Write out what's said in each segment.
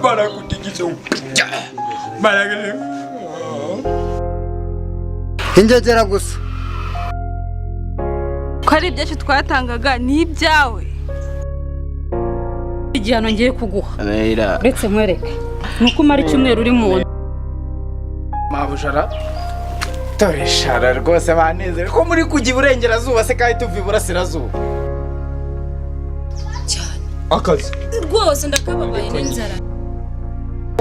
barakutigisa baragere injegera gusa ko ari ibyacu twatangaga ni ibyawe igihano ngiye kuguha uretse nkwereke nuko umara icyumweru uri mu mabujara toreshara rwose banezere ko muri kujya iburengerazuba se kandi tuva iburasirazuba cyane akazi rwose ndakababaye n'inzara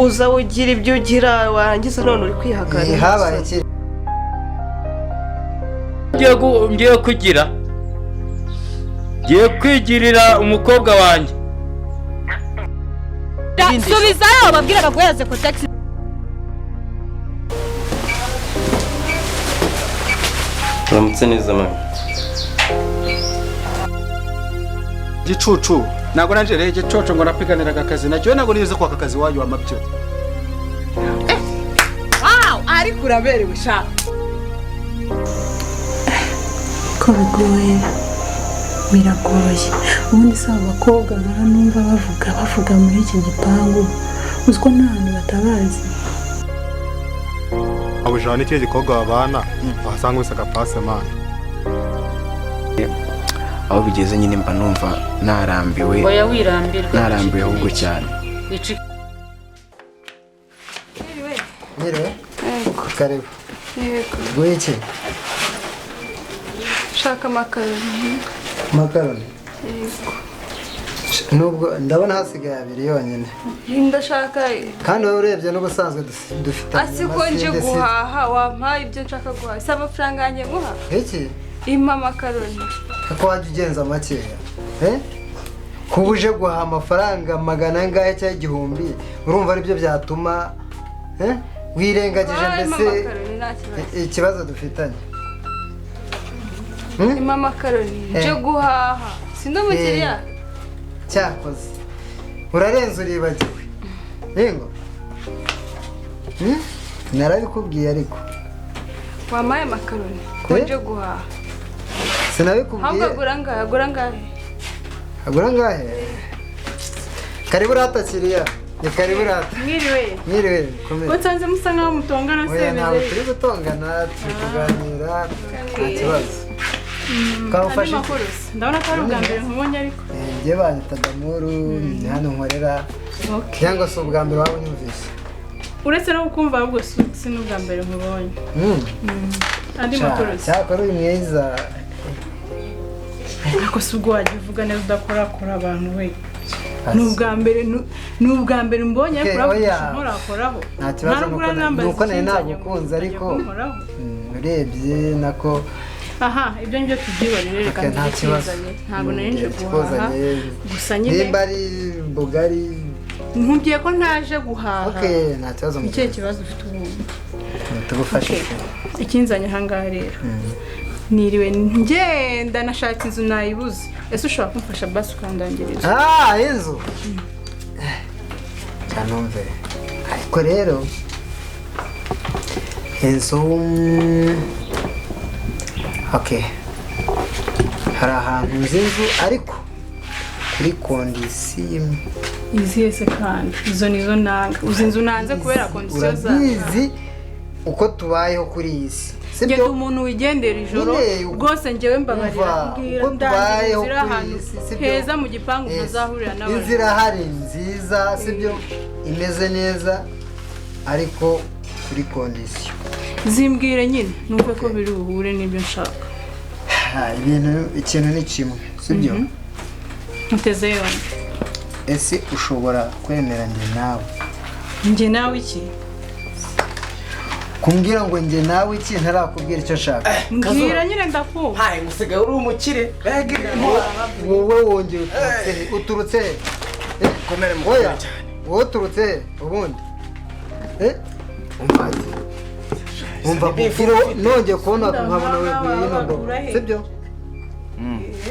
uza ugira ibyo ugira warangiza none uri kwihagana habaye iki ngiye kwigirira umukobwa wanjye subizayo babwira baguheze ko taxi uramutse neza mama gicucu ntabwo nanje rero igicoco ngo napiganiraga akazi nacyo ntabwo nize kwaka akazi wanyu wamabyo ariko uraberewe sha ko biragoye ubundi se abakobwa nkaba numva bavuga muri iki gipangu uziko nta hantu batabazi abujana n'icyo gikorwa babana wasanga wese agapase mani aho bigeze nyine mba numva narambiwe oya wirambirwa narambiwe ahubwo cyane nyiriwe yego karibu yego gwiki shaka makaroni makaroni yego nubwo ndabona hasigaye abiri yonyine ndashaka kandi wowe urebye n'ubusanzwe dufite asiko nje guhaha wampaye ibyo nshaka guhaha si amafaranga yanjye guha iki impa makaroni ko wajya ugenza makeya kuba uje guhaha amafaranga magana angahe cyangwa igihumbi urumva aribyo byatuma wirengagije mbese ikibazo dufitanye impa makaroni nje guhaha sindi umukiriya cyakoze urarenze uribagiwe yego narabikubwiye ariko wampaye makaroni ko nje guhaha sinabikubwiye agura ngahe agura ngahe karibu rata kiriya ni karibu rata mwiriwe komera utanze musa nkaho mutongana se oya ntabwo turi gutongana turi kuganira nta kibazo twamufashe ndabona ko ari ubwa mbere nkubonye ariko njye banyita Damuru ni hano nkorera cyangwa se ubwa mbere waba unyumvise uretse no kumva ahubwo si n'ubwa mbere nkubonye andi makuru cyakora uyu mwiza ariko si ubwo wajya uvuga neza udakorakora abantu we ni ubwa mbere mbonye ariko nkorakoraho nta kibazo nuko nari nagukunze ariko urebye nako aha ibyo ngibyo tubyibarire reka ntikizanye ntabwo nari nje guhaha gusa nyine nimba ari bugari nkubwiye ko ntaje guhaha nta kibazo icyo kibazo ufite ubundi tugufashe ikinzanye ahangaha rero niriwe ngenda nashaka inzu nayibuze ese ushobora kumfasha basi ukandangiriza inzu cyanumve ariko rero inzu hari ahantu nzi inzu ariko kuri kondisiyo imwe izihe se kandi izo nizo nanga uzi inzu nanze kubera kondisiyo zawe urabizi uko tubayeho kuri iyi si ngenda umuntu wigendera ijoro rwose njyewe mbabarira uko tubayeho kuri iyi si heza mu gipangu ntazahurira n'abantu inzira hari nziza sibyo imeze neza ariko kuri kondisiyo zimbwire nyine numve ko biri buhure n'ibyo nshaka ikintu ni kimwe sibyo ntuteze yombi ese ushobora kwemera njye nawe iki kumbwira ngo njye nawe iki ntarakubwira icyo nshaka mbwira nyine ndakumva hayi musigaye uri umukire wowe wongeye uturutse komere mukuru cyane wowe uturutse ubundi umva nongeye kubona nkabona weguye y'inondo sibyo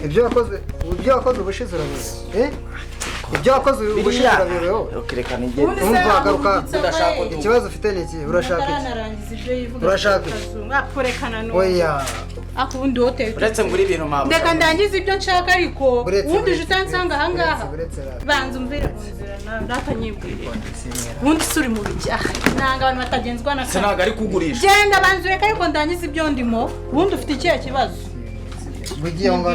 ibyo wakoze ubushize urabizi ibyo wakoze ubushinjura bibeho ukirekana ingendo umva garuka udashaka ikibazo ufite ni iki urashaka iki narangiza ibyo yivuga urashaka akorekana no oya akundi hotel uretse nguri ibintu mama ndeka ndangiza ibyo nshaka ariko ubundi je utansanga ahangaha banza umvire mu nzira nakanyibwire ubundi suri mu bijyaha nanga abantu batagenzwa na sinaga ari kugurisha genda banza ureka ariko ndangiza ibyo ndimo ubundi ufite ikihe kibazo bugiye ngo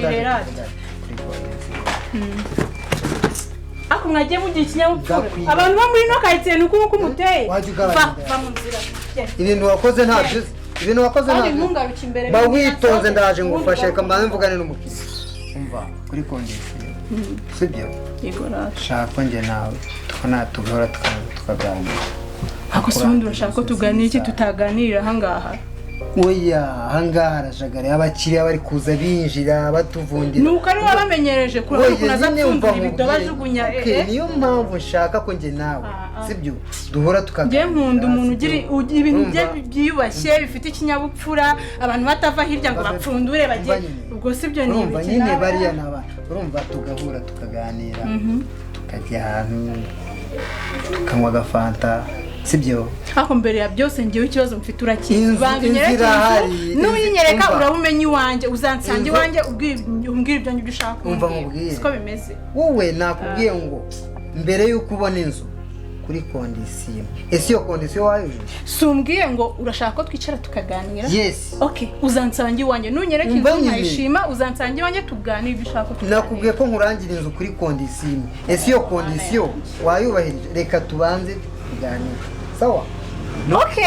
ako mwagiye mugira ikinyabupfura abantu bo muri no kayitse nuko uko umuteye va mu nzira ibintu wakoze nta byiza ibintu wakoze nta ba witonze ndaje ngufashe kambaye mvugane n'umukiriya umva kuri kondisiyo sibyo igora shaka nge nawe tukona tugahora tukaganira ako sundi urashaka ko tuganira iki tutaganira ahangaha oya ahangaha arajagare abakiriya bari kuza binjira batuvundira nuko ari wabamenyereje kunaza tumvira ibido bajugunya niyo mpamvu nshaka ko nge nawe sibyo duhora tukaganira nge nkunda umuntu ugira ibintu bye byiyubashye bifite ikinyabupfura abantu batava hirya ngo bapfundure bajye ubwo sibyo ni ibiki nyine bariya naba urumva tugahura tukaganira tukajya ahantu tukanywa agafanta sibyo ako mbere ya byose ngiye ikibazo mfite urakizi banginyereka n'uyinyereka urabumenya iwanjye uzansange iwanjye umbwira ibyo ngibyo ushaka umva mubwire siko bimeze wowe nakubwiye ngo mbere yuko ubona inzu kuri kondisiyo ese iyo kondisiyo wayujuje sumbwiye ngo urashaka ko twicara tukaganira yes okay uzansange iwanjye nunyereka inzu nkayishima uzansange iwanjye tuganira ibyo ushaka nakubwiye ko nkurangira inzu kuri kondisiyo ese iyo kondisiyo wayubahirije reka tubanze tuganire sawa okay.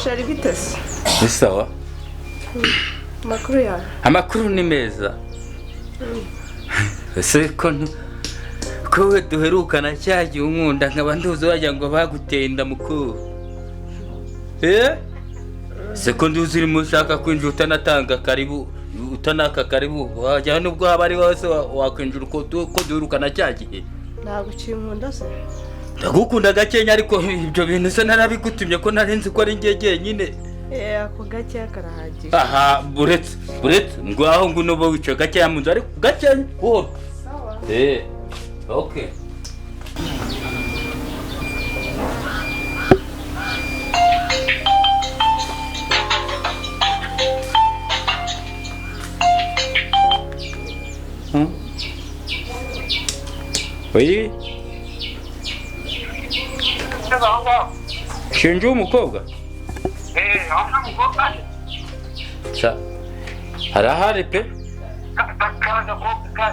Shari bitese. Ni sawa? Makuru yawe. Amakuru ni meza. Ese ko we duherukana cyagiye unkunda nkaba nduzi wajya ngo baguteye inda mukuru. Se ko nduzi urimo ushaka kwinjira utanatanga karibu utanaka karibu wajya nubwo haba ari wose wakwinjira ko duherukana cyagiye. Naguciye inkunda se. Ndagukunda gakenya ariko ibyo bintu se narabigutumye ko narenze ko ari ngege nyine. Ako gake karahagije. Aha buretse ngo aho nguno bo wica gake yamunze ariko gakenya wo. Sawa. Okay. Oui. Shinje umukobwa? umukobwa. Sa. Harahari pe?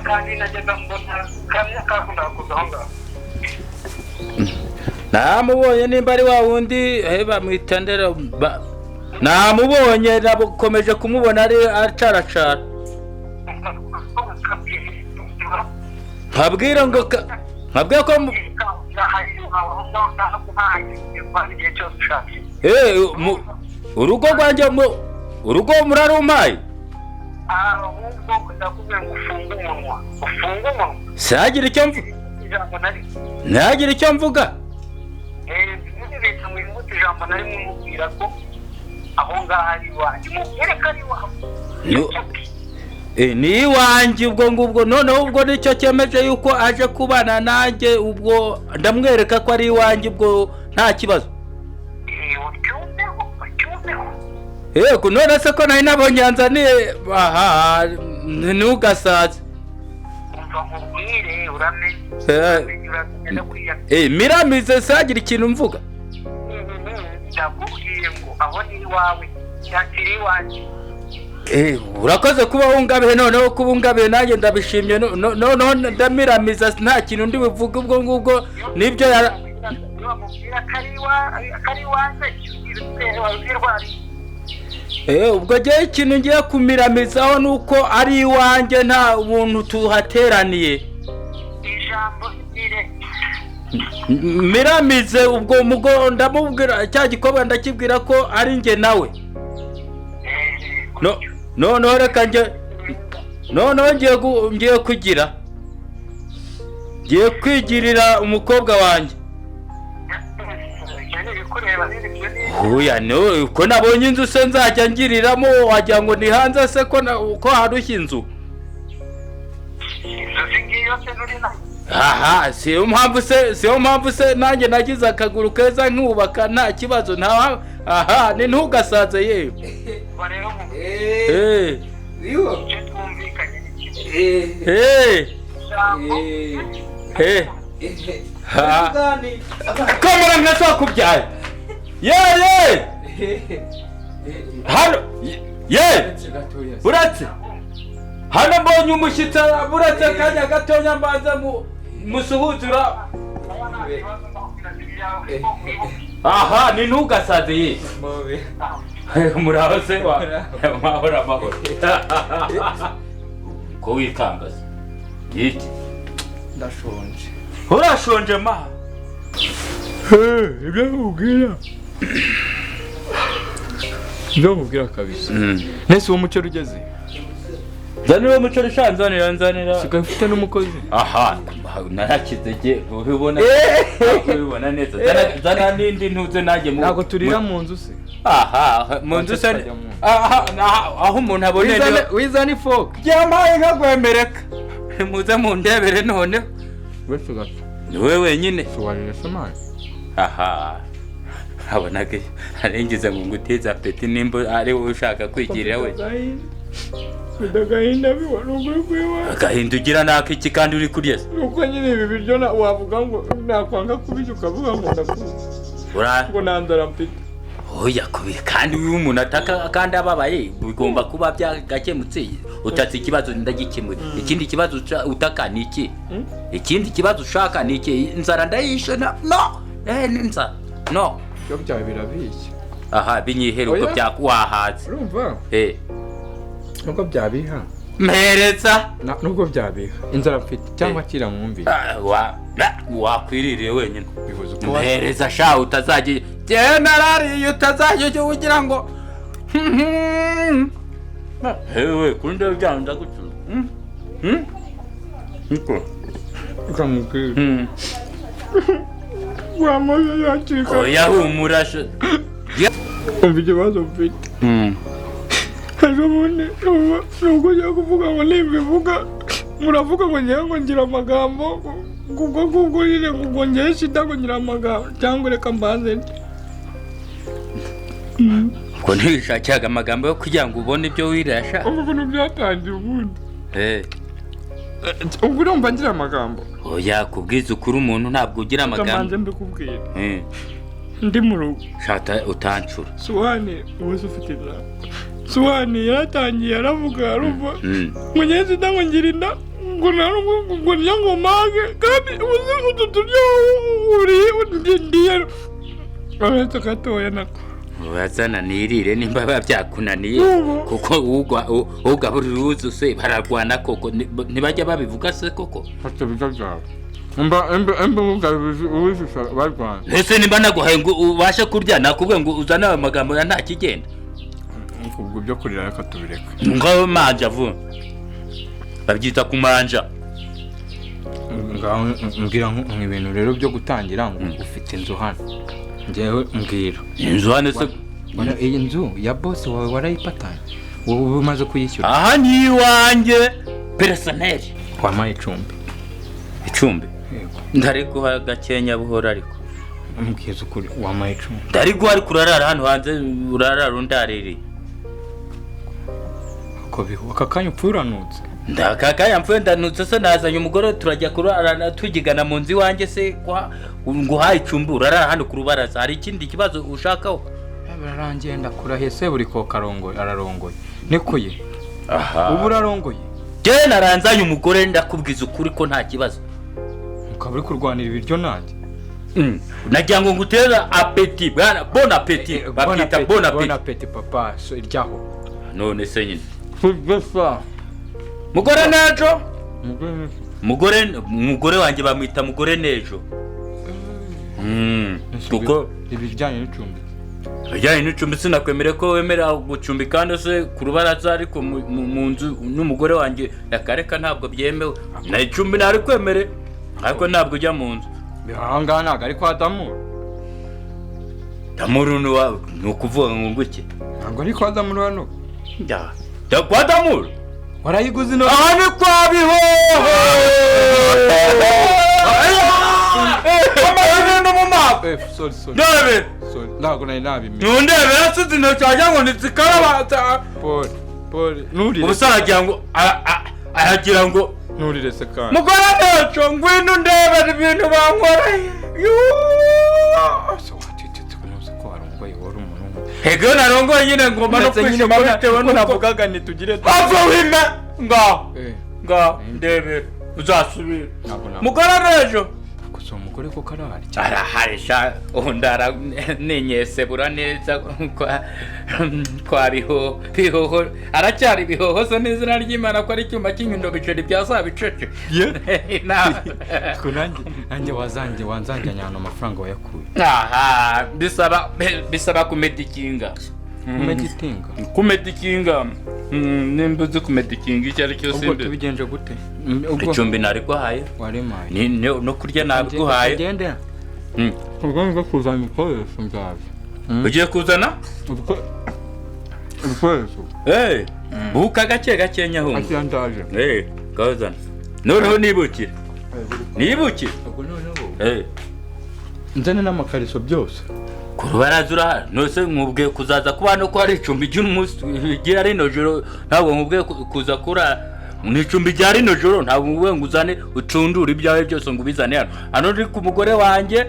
Kandi najyaga mbona kamya kakunda kuzahanga. Namubonye nimba ari wa wundi bamwitandera namubonye nakomeje kumubona ari acaracara. Nkabwira ko urugo rwanjye urugo murarumpaye. Sagira icyo mvuga. Nagira icyo mvuga. Ni iwanjye ubwo ngubwo noneho ubwo nicyo cyemeje yuko aje kubana nanjye ubwo ndamwereka ko ari iwanjye ubwo nta kibazo. Yego none se ko nari nabonye yanzaniye ntugasaze. Miramize sagira ikintu mvuga. Urakoze kuba wungabihe noneho kuba ungabihe nanjye ndabishimye noneho ndamiramiza nta kintu ndi buvuge ubwo ngubwo nibyo ubwo gihe ikintu ngiye kumiramizaho nuko ari iwanjye nta buntu tuhateraniye. ijambo ire miramize ubwo mugo ndamubwira cya gikobwa ndakibwira ko ari nge nawe. No reka nge ngiye kugira ngiye kwigirira umukobwa wanjye. Oya no uko nabonye inzu se nzajya ngiriramo wagira ngo ni hanze se ko harushye inzu. Aha siyo mpamvu se nanjye nagize akaguru keza nkubaka nta kibazo nta. Aha ni ntugasaze yewe. Kamere mwese wakubyaye. Hano buratse hano mbonye umushyitsi buratse kanya gatonya mbanza musuhuzura. Aha ni ntugasaze ye muraho se mahoro ko wikangaza yiti ndashonje. Urashonje ma ibyo nkubwira kabisa. Nese uwo muceri ugeze? Zanira umuceri shanzanira sigaye ufite n'umukozi. Aha narakizege ubibona neza. Zana nindi ntuze nanjye mu ntago turira mu nzu se. Aha mu nzu se aho umuntu aboneye wizana ifoke yamaye nkagwemereka muze mu ndebere none wese gato ni wewe wenyine sowarire samani. Aha habonaga arengiza ngo nguteza peti nimba ari wowe ushaka kwigirira we. Ndagahinda bibona uguri kwiwa agahindugira naka iki kandi uri kurya nuko nyine ibi biryo wavuga ngo nakwanga kubirya ukavuga ngo ndakura ngo nandara mfite. Oya kubiri kandi uyu umuntu ataka kandi ababaye bigomba kuba byagakemutse. Utatse ikibazo ndagikemuye. Ikindi kibazo utaka ni iki? Ikindi kibazo ushaka ni iki? Inzara ndayishe no ninza no byo byawe birabishye. Aha binyiheruko byakwahaze urumva nuko byabiha mpereza nubwo byabiha inzara mfite cyangwa kira mwumvire wakwiririye wenyine mpereza sha utazajye generali utazajye ugira ngo hewe kundi byanda gucuru niko ukamubwira wamaze yakika oya humurasha umva ikibazo mfite. Ejo bundi nubwo ujya kuvuga ngo nimbivuga muravuga ngo ngira ngo ngira amagambo kubwo nyine ngo ngiye Shida ngo ngira amagambo cyangwa reka mbanze ubwo ntibishakiraga amagambo yo kugira ngo ubone ibyo wirasha. ubwo byatangiye ubundi ubwo urumva ngira amagambo. Oya kubwiza ukuri umuntu ntabwo ugira amagambo. Kamanze mbikubwira ndi mu rugo shata utancura Suwani ubuze ufite inzara. Suwani yaratangiye aravuga arumva munyezi Shida ngo ngira inda ngo narungu ngo nyango mage kandi ubuze ututuryo uri ndiye aretse gatoya nako wazana nirire nimba byakunaniye kuko ugaburira uzuse bararwana koko ntibajya babivuga se koko hato bigaga emba mugabizi ubishusha barwana ese nimba naguhaye ngo ubashe kurya nakubwe ngo uzana amagambo ya nta kigenda ubwo byo kurira reka tubireka ngaho manja vu babyita kumanja ngaho mbwira nk'ibintu rero byo gutangira ngo ufite inzu hano ngewe mbwira inzu hano se iyi nzu ya boss wawe warayipatanye wowe umaze kuyishyura. Aha ni iwanjye personnel wamaye icumbi ndari guha gakenya buhora ariko mbwiza ukuri wamaye icumbi ndari guha ariko urarara hano hanze urarara undariri ko biho akakanya upfuranutse ndakakanya mpfendanutse se nazanye umugore turajya kurarana tugigana mu nzi wanjye se ngo haye icumbi urarara hano ku rubaraza hari ikindi kibazo ushakaho. Bararangiye ndakurahiye se buri ko karongoye ararongoye nikuye. Aha ubu urarongoye je naranzanye umugore ndakubwiza ukuri ko nta kibazo ukaba uri kurwanira ibiryo nanjye nagira ngo ngutera appétit bwana bon appétit bakita bon appétit papa so iryaho none se nyine Fugasa mugore nejo mugore wanjye bamwita mugore nejo kuko ibijyanye n'icumbi ajyanye n'icumbi sinakwemere ko wemera gucumbi kandi se ku rubaraza ariko mu nzu n'umugore wanjye yakareka ntabwo byemewe na icumbi nari kwemere ariko ntabwo ujya mu nzu bihanga ntago ari kwa Damuru Damuru ni ukuvuga ngo nguke ntabwo ari kwa Damuru hano ya kwa Damuru warayiguze ino aha ni kwa Bihoho sorry ndebe ntabwo nari nabimenya ntundebe yasize intoki wagira ngo ntizikarabata Paul nurire ubusa aragira ngo nurire se kandi mugore nejo ngwino ndebera ibintu bankoreye hego narongoye nyine ngomba no kwishima bitewe nuko navugaga ntitugire wime ngaho ndebera uzasubira mugore nejo gusa umugore ko karahari araharisha ndara nenyesebura neza kwa Bihoho aracyari Bihoho so n'izina ry'Imana ko ari icyuma cy'inyundo biceri byaza bicece nanjye wanzanjyana amafaranga wayakuye aha bisaba kumedikinga kumedikinga nimba uzi kumedikinga icyo ari cyo ubwo tubigenje gute icumbi nari guhaye waremaye no kurya nari guhaye ubwo ngo kuzana ibikoresho byawe ugiye kuzana ibikoresho buka gake nyahungu ati yandaje kazana noneho nibukire nzane n'amakariso byose ku rubaraza urahari nose nkubwiye kuzaza kuba no ko hari icumbi ry'umunsi rigira rino joro ntabwo nkubwiye kuza kura mu icumbi rya rino joro ntabwo nkubwiye ngo uzane ucundure ibyawe byose ngo ubizane hano uri ku mugore wanjye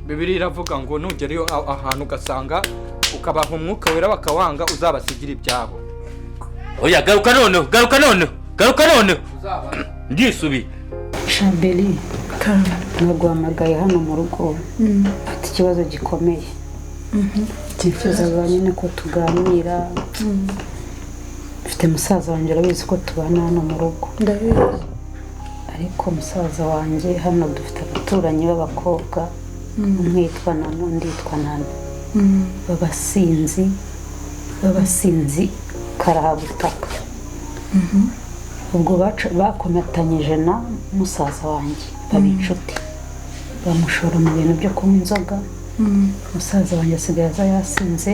Bibiliya iravuga ngo nugerayo ahantu ugasanga ukabaha umwuka wera bakawanga uzabasigira ibyabo oya garuka noneho ndisubi Shabeli naguhamagaye hano mu rugo ati ikibazo gikomeye tifuzaga nyine ko tuganira mfite musaza wanjye arabizi ko tubana hano mu rugo ndabizi ariko musaza wanjye hano dufite abaturanyi b'abakobwa umwitwa Nano nditwa Nano babasinzi karahabutaka ubwo bakomatanyije na musaza wanjye baba inshuti bamushora mu bintu byo kunywa inzoga musaza wanjye asigaye aza yasinze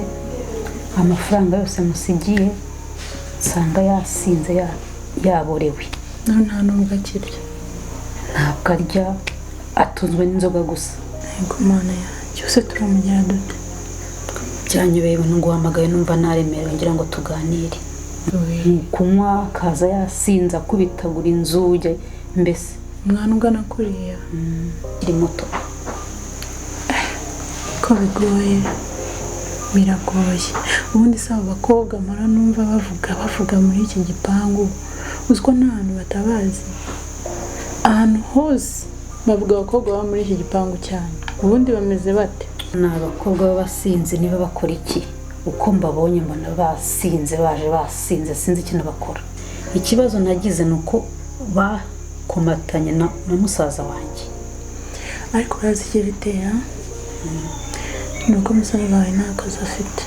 amafaranga yose musigiye nsanga yasinze yaborewe nta nubwo akirya ntabwo arya atunzwe n'inzoga gusa yego mana cyose turamugira dute byanyobeye ibintu nguhamagaye numva naremerewe ngira ngo tuganire kunywa kaza yasinze akubitagura inzugi mbese umwana ungana kuriya iri muto ko biragoye ubundi se abo bakobwa mpora numva bavuga muri iki gipangu uziko nta hantu batabazi ahantu hose bavuga abakobwa baba muri iki gipangu cyane ubundi bameze bate ni abakobwa b'abasinzi niba bakora iki uko mbabonye mbona basinze basinze sinzi ikintu bakora ikibazo nagize ni uko bakomatanye na musaza wanjye ariko urazi icyo bitera ni uko musaza wawe nta kazi afite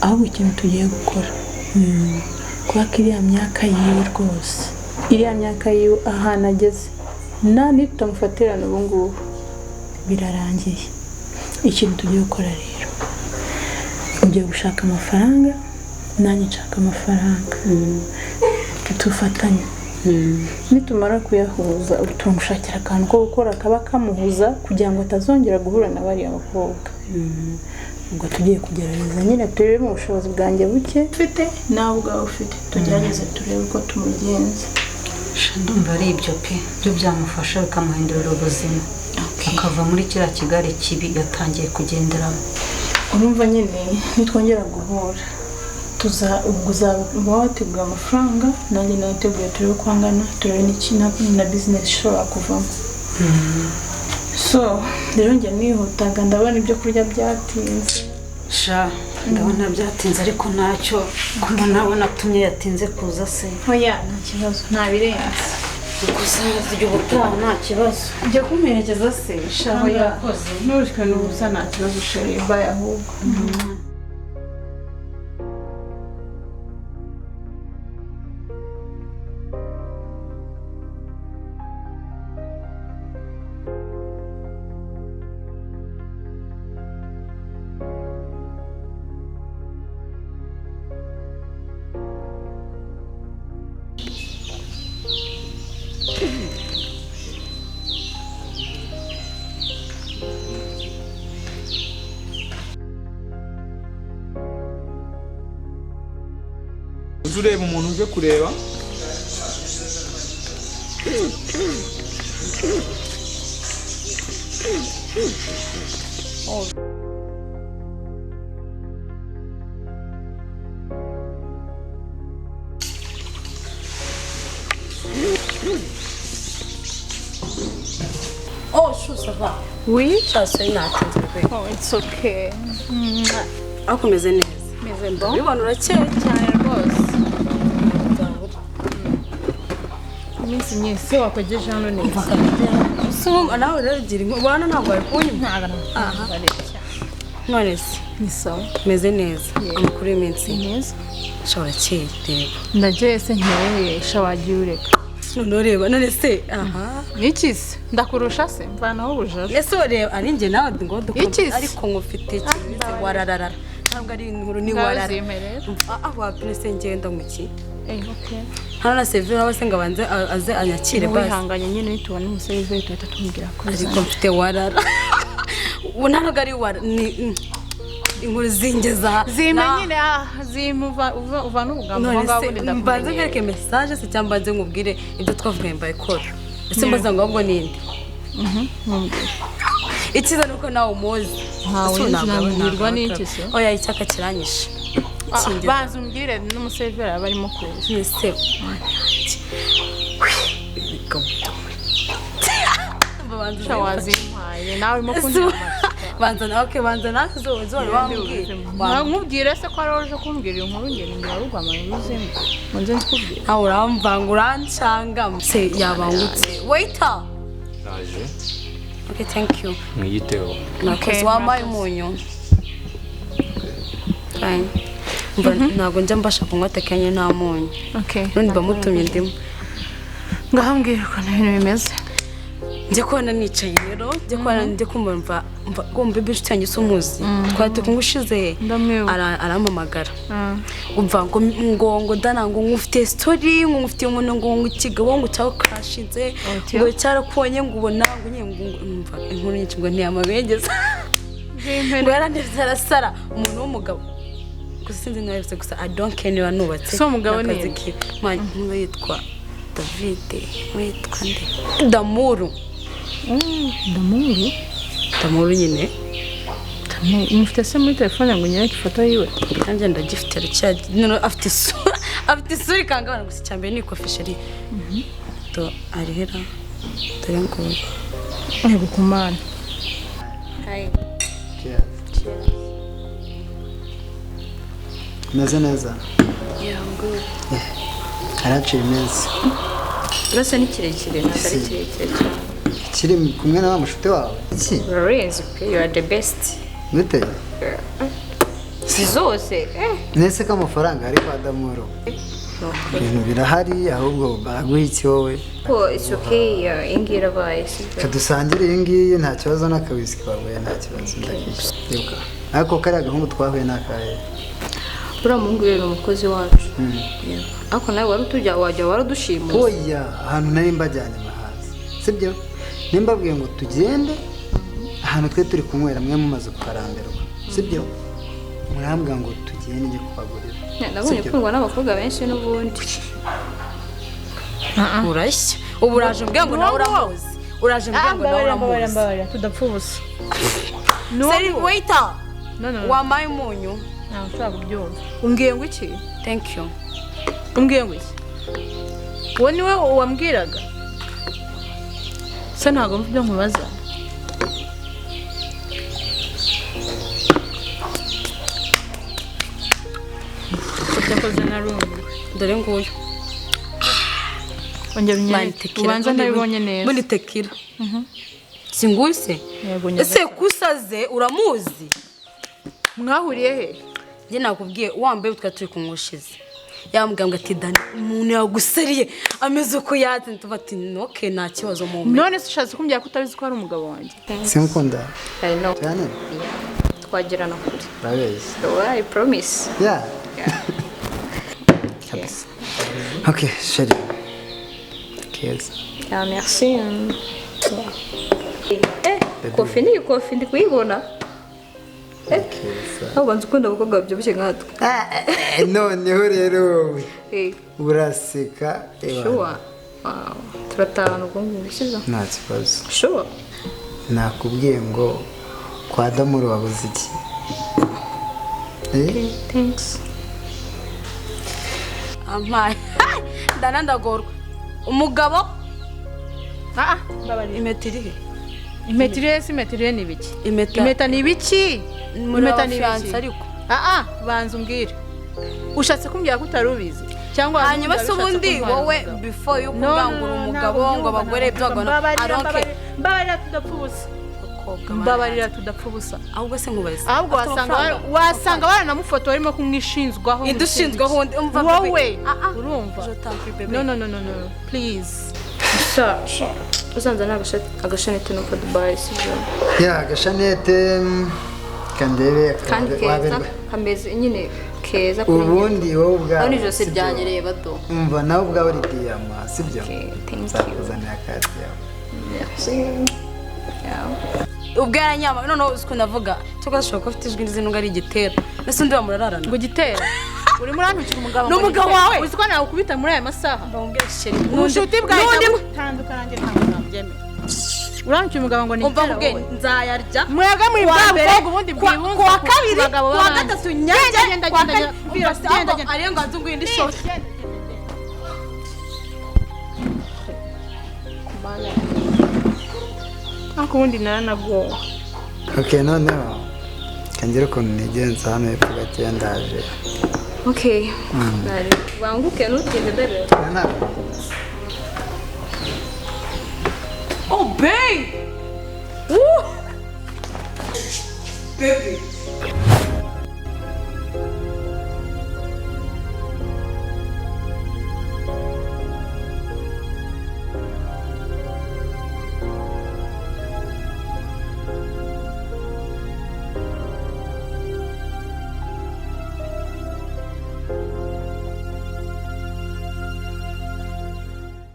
ahubwo ikintu tugiye gukora kubera ko iriya myaka yiwe rwose iriya myaka yiwe ahantu ageze nani tutamufatirana ubu ngubu birarangiye ikintu tugiye gukora rero ugiye gushaka amafaranga nanjye nshaka amafaranga tufatanye nitumara kuyahuza tumushakira akantu ko gukora kaba kamuhuza kugira ngo atazongera guhura na bariya bakobwa ubwo tugiye kugerageza nyine turebe mu bushobozi bwanjye buke ufite nawe ubwawe ufite tugerageze turebe uko tumugenza ndumva ari ibyo pe byo byamufasha bikamuhindurira ubuzima akava muri kiriya Kigali kibi yatangiye kugenderamo urumva nyine nitwongera guhura uzaba wateguye amafaranga nanjye nateguye turebe ko angana turebe na bizinesi ishobora kuvamo so rero njye nihutaga ndabona ibyo kurya byatinze sha ndabona byatinze ariko ntacyo kuba nabona atumye yatinze kuza se oya nta kibazo nta birenze gusa iryo gutaha nta kibazo njya kumuherekeza se shaho yakoze n'urushwe n'ubusa nta kibazo sheri baye ahubwo ureba umuntu uje kureba oh sure ça va oui cyase natinze kwe oh it's okay akomeze neza meze bon bibona urakeye cyane rwose iminsi myinshi wakogeje hano neza so nawe rero gira ubona ntabwo ari kunyuma none se ni sawa meze neza amakuru y'iminsi neza shobora keye reba ndagiye se nkewe wagiye ureka none reba none se aha niki se ndakurusha se mvanaho ubujaju ese reba ari njye nawe ngo Iki se? ariko ngufite kimeze wararara ntabwo ari inkuru ni warara wapine se ngenda muki okay hano na severa base ngo abanze aze anyakire basi wihanganye nyine nitubona umusore tuhita tumubwira ko ariko mfite warara ubu ntabwo ari warara ni inkuru zingeza zime nyine zimuva uva n'ubugambo none ngaho se ndakubwira mbanze mbereke message se cyangwa mbanze nkubwire ibyo twavuye mbaye kora ese mbaza ngo ahubwo ninde ikiza nuko nawe umuzi ntawe nabwirwa n'iki se oya icyaka kiranyishe banza umbwire n'umusevera aba arimo kuza ese wazimpaye nawe urimo kunyura banza nawe okay banza nawe zone wambwira nkubwire se ko ari uje kumbwira iyo nkuru ngene ngo warugwamaye ubuzima ngo nze nkubwire aho uramvanga urancanga se yabangutse waiter naje okay thank you mwiyiteho nakoze wambaye umunyu fine ntabwo njya mbasha kunywa tekanye nta munyu none bamutumye ndimo ngahambwira ukuntu ibintu bimeze njye kubona nicaye rero njye kubona njye kumva ngomba inshuti yanjye umuzi twari ngushize arampamagara umva ngo dana ngo ngufite story ngo ngufite umuntu ngo ikigabo ngo cyaho crashinze ngo cyarakubonye ngo ubona ngo nyine umva inkuru nyinshi ngo ntiyamabengeza ngo yarandetse arasara umuntu w'umugabo gusa sinzi nawe gusa I don't care niba nubatse so umugabo ni yitwa David witwa nde Damuru Damuru nyine mufite se muri telefone ngo nyereke ifoto yiwe nanjye ndagifite afite isura ikangabana gusa icyambere ni kofisheri to arihera dore ngo ego kumana hi meze neza yeah I'm good haraciye neza urasa ni kirekire ntabwo ari kirekire cyane kiri kumwe na wa mushuti wawe iki Rarezi, you are the best. gute Si zose. nese ko amafaranga ari kwa Damuro ibintu birahari ahubwo baraguha iki wowe Ko it's okay, ingira baye. kadusangire iyi ngiyi nta kibazo n'akawisiki baguye nta kibazo ndakisha ariko kariya gahungu twahuye n'akahe Ura mungu yero umukozi wacu. Ako nawe warutujya wajya warudushima. oya ahantu nari mbajyanye mahazi sibyo nimbabwiye ngo tugende ahantu twe turi kunywera mwe mumaze kukarambirwa sibyo murambwira ngo tugende njye kubagurira Nabonye kundwa n'abakobwa benshi n'ubundi. urashya ubu uraje mbwira ngo nawe uramuzi uraje mbwira ngo nawe uramuzi tudapfa ubusa seri waiter no wambaye umunyu ntabwo ushobora kubyumva umbwiye ngo iki thank you umbwiye ngo iki uwo niwe wambwiraga se ntabwo mvuga nkubaza urakoze narumiwe dore nguyu ongera unyereke ubanza ndabibonye neza muri tekira singuyu se ese kusaze uramuzi mwahuriye he njye nakubwiye wambaye utwa turi kumwushize yambwira ngo ati Dani umuntu yagusariye ameze uko yatse tuva ati noke nta kibazo mu none se ushatse kumbwira ko utabizi ko ari umugabo wanjye simukunda cyane twagirana kuri urabeshya I promise yeah kabisa okay chérie keza merci kofi ni kofi ndi kuyibona abanza ukunda abakobwa babyibushye nkatwe noneho rero wowe uraseka turatahana ubwo ngubwo ushyize nta kibazo sure nakubwiye ngo kwa Damuru wabuze iki thanks amaye ndana ndagorwa umugabo imetirihe imetirihe ni ibiki impeta ni ibiki impeta ni ibiki ariko banza umbwire ushatse kumbwira ko utarubizi cyangwa hanyuma se ubundi wowe before yo kugangura umugabo ngo abagore byagona mbabarira tudapfa ubusa mbabarira tudapfa ubusa ahubwo se nkubaza ahubwo wasanga baranamufoto barimo kumwishinzwaho idushinzwaho umva wowe urumva no please uzanza agashanete no kwa Dubai sibyo agashanete kandebe kameze nyine keza kuri ubundi wowe ubwawe ni jose ryanyereye bato umva nawe ubwawe ritiyama sibyo nzakuzanira akazi yawe ubwara nyama noneho uzi ko navuga cyangwa ashobora kuba afite ijwi n'izindi ari igitera mbese undi bamurararana ngo gitera uri murantukira umugabo n'umugabo wawe uzi ko nawe ukubita muri aya masaha ndongera sheri ubucuti bwawe tandukana njye ntabwo nabyemera urantukira umugabo ngo ni igitera wowe nzayarya mwebwe muri bwa mbere ubundi bwibunze kuwa kabiri kuwa gatatu nyajya genda ariyo ngo nzungu indi shoti ariko ubundi naranagowe okay noneho kangira ukuntu nigenza hano hepfo gake ndaje okay banguke ntugende dore oh babe baby